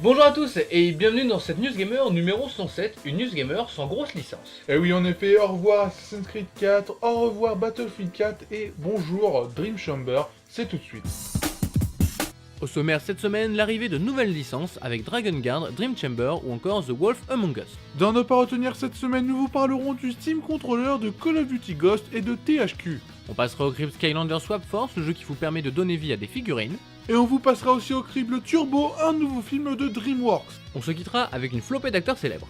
Bonjour à tous et bienvenue dans cette News Gamer numéro 107, une News Gamer sans grosse licence. Et oui, en effet, au revoir Assassin's Creed 4, au revoir Battlefield 4 et bonjour Dream Chamber, c'est tout de suite. Au sommaire cette semaine, l'arrivée de nouvelles licences avec Dragon Guard, Dream Chamber ou encore The Wolf Among Us. Dans nos pas retenir cette semaine, nous vous parlerons du Steam Controller, de Call of Duty Ghost et de THQ. On passera au Crypt Skylander Swap Force, le jeu qui vous permet de donner vie à des figurines. Et on vous passera aussi au Crible Turbo, un nouveau film de DreamWorks. On se quittera avec une flopée d'acteurs célèbres.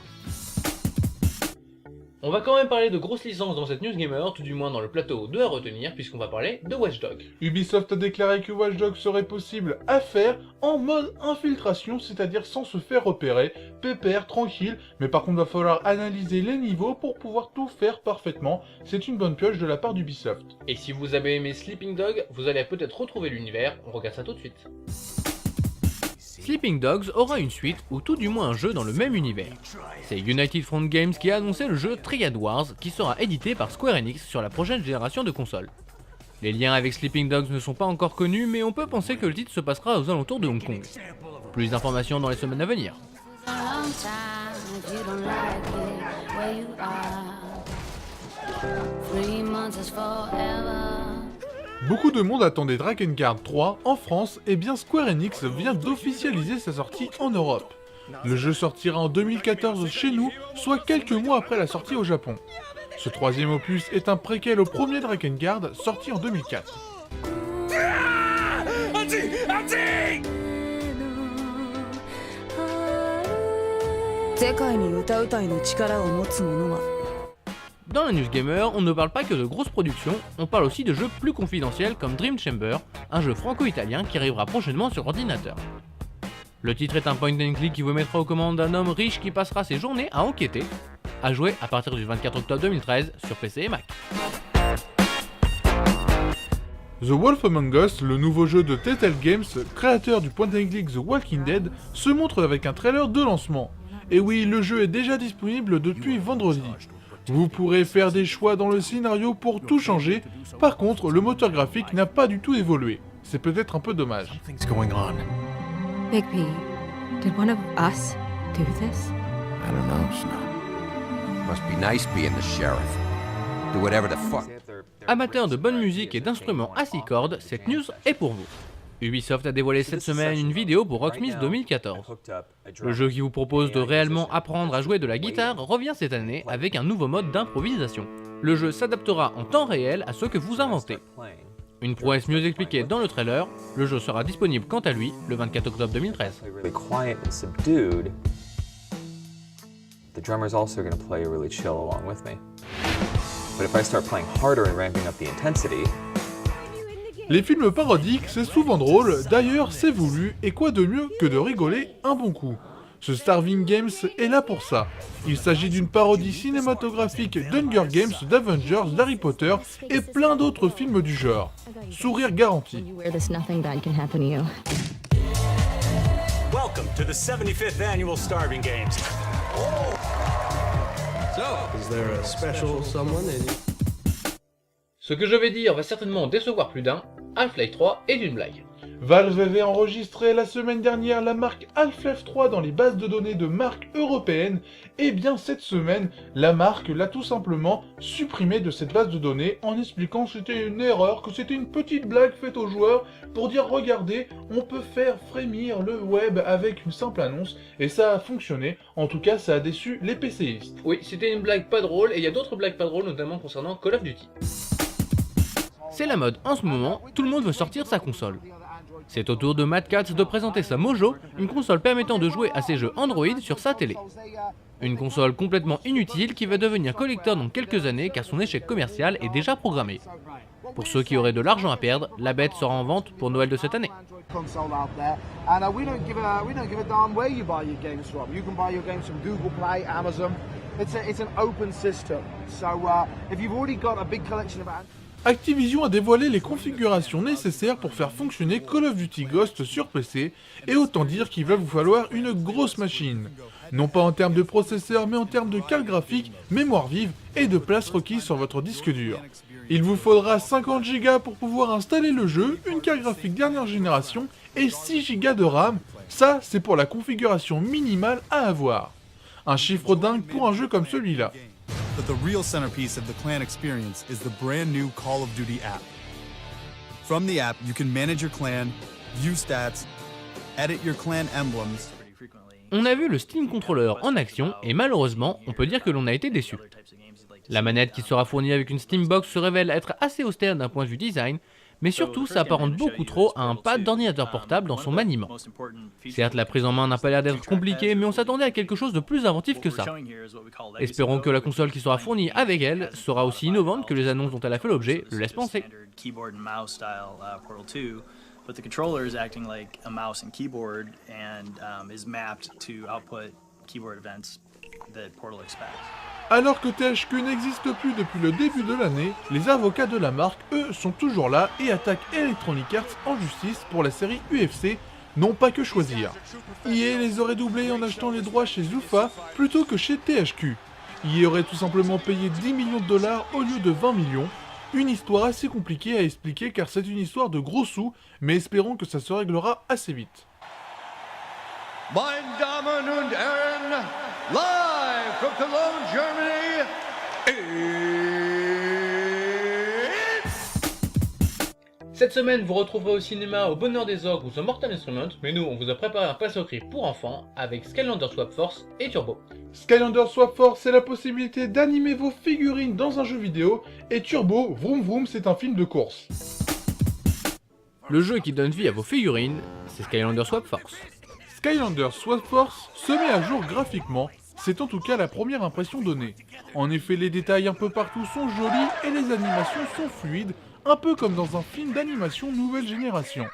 On va quand même parler de grosses licences dans cette News Gamer, tout du moins dans le plateau de à retenir, puisqu'on va parler de Watch Dogs. Ubisoft a déclaré que Watch Dogs serait possible à faire en mode infiltration, c'est-à-dire sans se faire repérer, pépère, tranquille, mais par contre va falloir analyser les niveaux pour pouvoir tout faire parfaitement. C'est une bonne pioche de la part d'Ubisoft. Et si vous avez aimé Sleeping Dog, vous allez peut-être retrouver l'univers, on regarde ça tout de suite. Sleeping Dogs aura une suite, ou tout du moins un jeu dans le même univers. C'est United Front Games qui a annoncé le jeu Triad Wars, qui sera édité par Square Enix sur la prochaine génération de consoles. Les liens avec Sleeping Dogs ne sont pas encore connus, mais on peut penser que le titre se passera aux alentours de Hong Kong. Plus d'informations dans les semaines à venir. Beaucoup de monde attendait Dragon Guard 3 en France, et bien Square Enix vient d'officialiser sa sortie en Europe. Le jeu sortira en 2014 chez nous, soit quelques mois après la sortie au Japon. Ce troisième opus est un préquel au premier Dragon Guard sorti en 2004. Dans la News Gamer, on ne parle pas que de grosses productions, on parle aussi de jeux plus confidentiels comme Dream Chamber, un jeu franco-italien qui arrivera prochainement sur ordinateur. Le titre est un point and click qui vous mettra aux commandes d'un homme riche qui passera ses journées à enquêter, à jouer à partir du 24 octobre 2013 sur PC et Mac. The Wolf Among Us, le nouveau jeu de Telltale Games, créateur du point and click The Walking Dead, se montre avec un trailer de lancement. Et oui, le jeu est déjà disponible depuis vendredi. Vous pourrez faire des choix dans le scénario pour tout changer, par contre le moteur graphique n'a pas du tout évolué. C'est peut-être un peu dommage. Big P, did one of us do this? I don't know, Snow. Must be nice being the sheriff. Do whatever the fuck. Amateurs de bonne musique et d'instruments à 6 cordes, cette news est pour vous. Ubisoft a dévoilé cette semaine une vidéo pour Rocksmith 2014. Le jeu qui vous propose de réellement apprendre à jouer de la guitare revient cette année avec un nouveau mode d'improvisation. Le jeu s'adaptera en temps réel à ce que vous inventez. Une prouesse mieux expliquée dans le trailer, le jeu sera disponible quant à lui le 24 octobre 2013. The drummer's also going to play really chill along with me. But if I start playing harder and ramping up the intensity. Les films parodiques, c'est souvent drôle, d'ailleurs c'est voulu, et quoi de mieux que de rigoler un bon coup. Ce Starving Games est là pour ça. Il s'agit d'une parodie cinématographique d'Hunger Games, d'Avengers, d'Harry Potter et plein d'autres films du genre. Sourire garanti. Welcome to the 75th annual Starving Games. So, is there a special someone in... Ce que je vais dire va certainement décevoir plus d'un, Half-Life 3 est une blague. Valve avait enregistré la semaine dernière la marque Half-Life 3 dans les bases de données de marques européennes, et bien cette semaine, la marque l'a tout simplement supprimée de cette base de données en expliquant que c'était une erreur, que c'était une petite blague faite aux joueurs pour dire regardez, on peut faire frémir le web avec une simple annonce, et ça a fonctionné, en tout cas ça a déçu les PCistes. Oui, c'était une blague pas drôle, et il y a d'autres blagues pas drôles, notamment concernant Call of Duty. C'est la mode en ce moment, tout le monde veut sortir sa console. C'est au tour de Mad Catz de présenter sa Mojo, une console permettant de jouer à ses jeux Android sur sa télé. Une console complètement inutile qui va devenir collector dans quelques années car son échec commercial est déjà programmé. Pour ceux qui auraient de l'argent à perdre, la bête sera en vente pour Noël de cette année. Activision a dévoilé les configurations nécessaires pour faire fonctionner Call of Duty Ghost sur PC, et autant dire qu'il va vous falloir une grosse machine. Non pas en termes de processeur, mais en termes de carte graphique, mémoire vive et de place requise sur votre disque dur. Il vous faudra 50 Go pour pouvoir installer le jeu, une carte graphique dernière génération et 6 Go de RAM, Ça, c'est pour la configuration minimale à avoir. Un chiffre dingue pour un jeu comme celui-là. But the real centerpiece of the clan experience is the brand new Call of Duty app. From the app, you can manage your clan, view stats, edit your clan emblems. On a vu le Steam Controller en action et malheureusement, on peut dire que l'on a été déçu. La manette qui sera fournie avec une Steambox se révèle être assez austère d'un point de vue design, mais surtout ça apparente beaucoup trop à un pad d'ordinateur portable dans son maniement. Certes, la prise en main n'a pas l'air d'être compliquée, mais on s'attendait à quelque chose de plus inventif que ça. Espérons que la console qui sera fournie avec elle sera aussi innovante que les annonces dont elle a fait l'objet le laissent penser. But the controller is acting like a mouse and keyboard and is mapped to output keyboard events that Portal expects. Alors que THQ n'existe plus depuis le début de l'année, les avocats de la marque, eux, sont toujours là et attaquent Electronic Arts en justice pour la série UFC, non pas que choisir. EA les aurait doublés en achetant les droits chez Zuffa plutôt que chez THQ. EA aurait tout simplement payé 10 millions de dollars au lieu de 20 millions. Une histoire assez compliquée à expliquer car c'est une histoire de gros sous, mais espérons que ça se réglera assez vite. Meine Damen und Herren, live from Cologne, Germany, Cette semaine, vous retrouverez au cinéma Au Bonheur des Ogres ou The Mortal Instruments, mais nous, on vous a préparé un passe-au-cri pour enfants avec Skylander Swap Force et Turbo. Skylander Swap Force, c'est la possibilité d'animer vos figurines dans un jeu vidéo, et Turbo, Vroom Vroom, c'est un film de course. Le jeu qui donne vie à vos figurines, c'est Skylander Swap Force. Skylander Swap Force se met à jour graphiquement, c'est en tout cas la première impression donnée. En effet, les détails un peu partout sont jolis et les animations sont fluides, un peu comme dans un film d'animation nouvelle génération.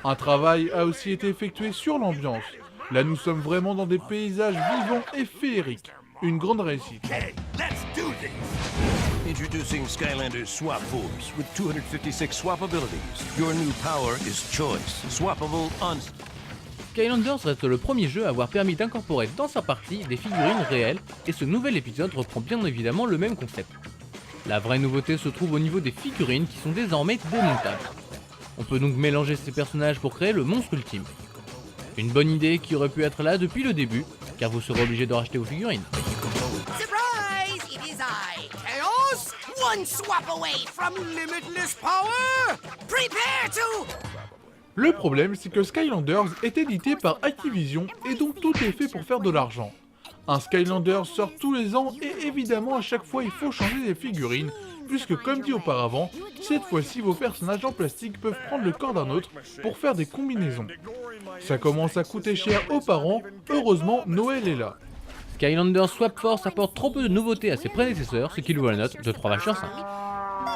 Un travail a aussi été effectué sur l'ambiance. Là, nous sommes vraiment dans des paysages vivants et féeriques. Une grande réussite. Okay, let's do this. Introducing Skylander Swap Force with 256 swap abilities. Your new power is choice. Swappable on... Skylanders reste le premier jeu à avoir permis d'incorporer dans sa partie des figurines réelles, et ce nouvel épisode reprend bien évidemment le même concept. La vraie nouveauté se trouve au niveau des figurines qui sont désormais démontables. On peut donc mélanger ces personnages pour créer le monstre ultime. Une bonne idée qui aurait pu être là depuis le début, car vous serez obligé de racheter vos figurines. Surprise! It is I, Chaos! One swap away from limitless power! Prepare to... Le problème, c'est que Skylanders est édité par Activision et donc tout est fait pour faire de l'argent. Un Skylanders sort tous les ans et évidemment à chaque fois il faut changer les figurines, puisque comme dit auparavant, cette fois-ci vos personnages en plastique peuvent prendre le corps d'un autre pour faire des combinaisons. Ça commence à coûter cher aux parents, heureusement Noël est là. Skylanders Swap Force apporte trop peu de nouveautés à ses prédécesseurs, ce qui lui vaut la note de 3 vaches sur 5.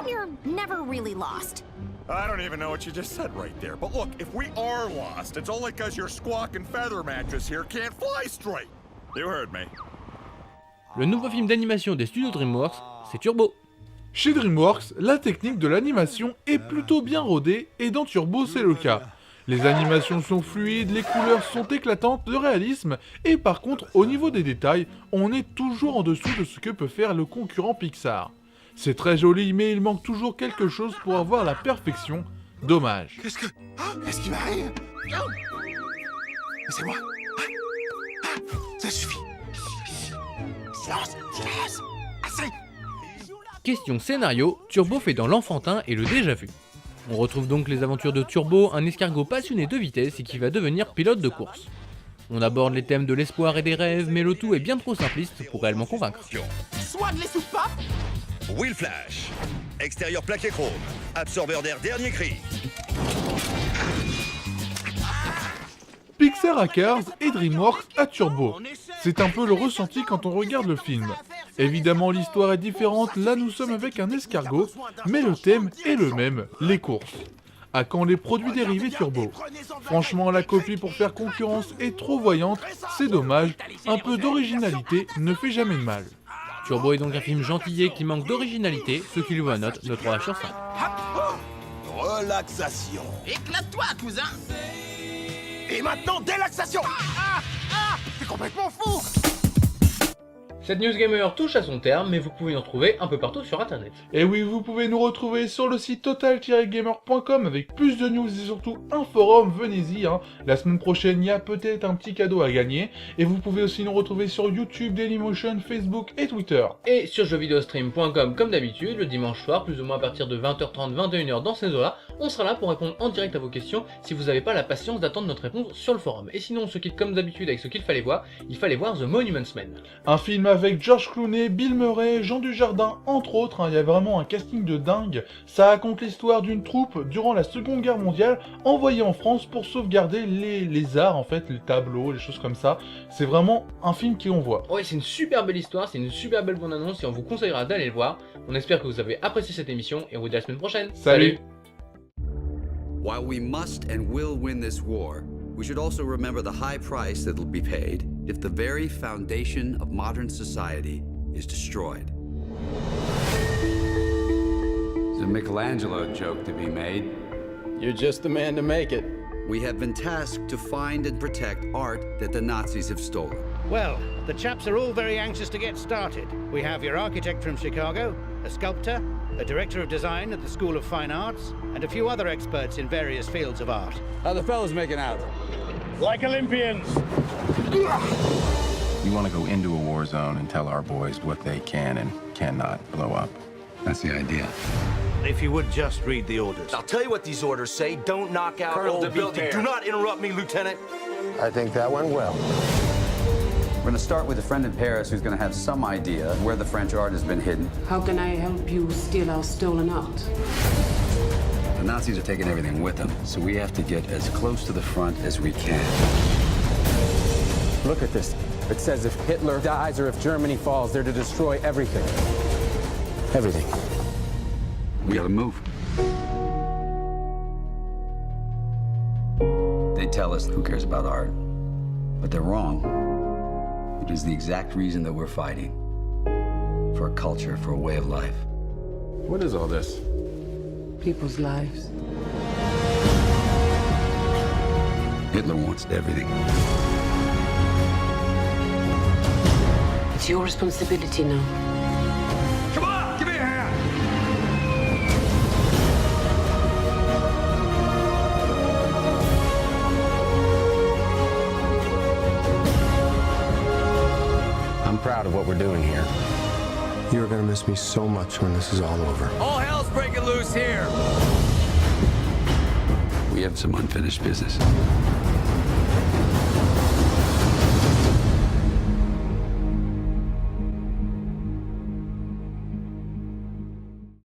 You're never really lost. I don't even know what you just said right there. But look, if we are lost, it's only because your squawk and feather mattress here can't fly straight. You heard me. Le nouveau film d'animation des studios DreamWorks, c'est Turbo. Chez DreamWorks, la technique de l'animation est plutôt bien rodée et dans Turbo c'est le cas. Les animations sont fluides, les couleurs sont éclatantes de réalisme et par contre au niveau des détails, on est toujours en dessous de ce que peut faire le concurrent Pixar. C'est très joli mais il manque toujours quelque chose pour avoir la perfection, dommage. Qu'est-ce qui m'arrive? C'est moi. Ça suffit. Silence, silence. Assez. Question scénario, Turbo fait dans l'enfantin et le déjà vu. On retrouve donc les aventures de Turbo, un escargot passionné de vitesse et qui va devenir pilote de course. On aborde les thèmes de l'espoir et des rêves, mais le tout est bien trop simpliste pour réellement convaincre. Soit de les soupapes. Wheel Flash. Extérieur plaqué chrome. Absorbeur d'air dernier cri. Pixar à Cars et DreamWorks à Turbo. C'est un peu le ressenti quand on regarde le film. Évidemment l'histoire est différente, là nous sommes avec un escargot, mais le thème est le même, les courses. À quand les produits dérivés Turbo? Franchement la copie pour faire concurrence est trop voyante, c'est dommage, un peu d'originalité ne fait jamais de mal. Turbo est donc un film gentillet qui manque d'originalité, ce qui lui vaut la note de 3 sur 5. Relaxation. Éclate-toi, cousin. Et maintenant, délaxation. C'est complètement fou. Cette news gamer touche à son terme, mais vous pouvez nous retrouver un peu partout sur internet. Et oui, vous pouvez nous retrouver sur le site total-gamer.com avec plus de news et surtout un forum, venez-y. La semaine prochaine, il y a peut-être un petit cadeau à gagner. Et vous pouvez aussi nous retrouver sur YouTube, Dailymotion, Facebook et Twitter. Et sur jeuxvideostream.com comme d'habitude, le dimanche soir, plus ou moins à partir de 20h30, 21h dans ces eaux-là, on sera là pour répondre en direct à vos questions si vous n'avez pas la patience d'attendre notre réponse sur le forum. Et sinon, on se quitte comme d'habitude avec ce qu'il fallait voir. Il fallait voir The Monuments Men. Un film avec George Clooney, Bill Murray, Jean Dujardin, entre autres. Il y a vraiment un casting de dingue. Ça raconte l'histoire d'une troupe durant la Seconde Guerre mondiale envoyée en France pour sauvegarder les arts, en fait, les tableaux, les choses comme ça. C'est vraiment un film qu'on voit. Ouais, c'est une super belle histoire, c'est une super belle bande-annonce et on vous conseillera d'aller le voir. On espère que vous avez apprécié cette émission et on vous dit à la semaine prochaine. Salut. While we must and will win this war, we should also remember the high price that will be paid if the very foundation of modern society is destroyed. There's a Michelangelo joke to be made. You're just the man to make it. We have been tasked to find and protect art that the Nazis have stolen. Well, the chaps are all very anxious to get started. We have your architect from Chicago, a sculptor, a director of design at the School of Fine Arts, and a few other experts in various fields of art. How the fellas making out? Like Olympians. We want to go into a war zone and tell our boys what they can and cannot blow up. That's the idea. If you would just read the orders. I'll tell you what these orders say. Don't knock out Colonel old building. DeVere. Do not interrupt me, Lieutenant. I think that went well. We're going to start with a friend in Paris who's going to have some idea where the French art has been hidden. How can I help you steal our stolen art? The Nazis are taking everything with them, so we have to get as close to the front as we can. Look at this. It says if Hitler dies or if Germany falls, they're to destroy everything. Everything. We gotta move. They tell us who cares about art, but they're wrong. It is the exact reason that we're fighting. For a culture, for a way of life. What is all this? People's lives. Hitler wants everything. It's your responsibility now. Come on, give me a hand. I'm proud of what we're doing here. You're gonna miss me so much when this is all over. All hell's breaking loose here. We have some unfinished business.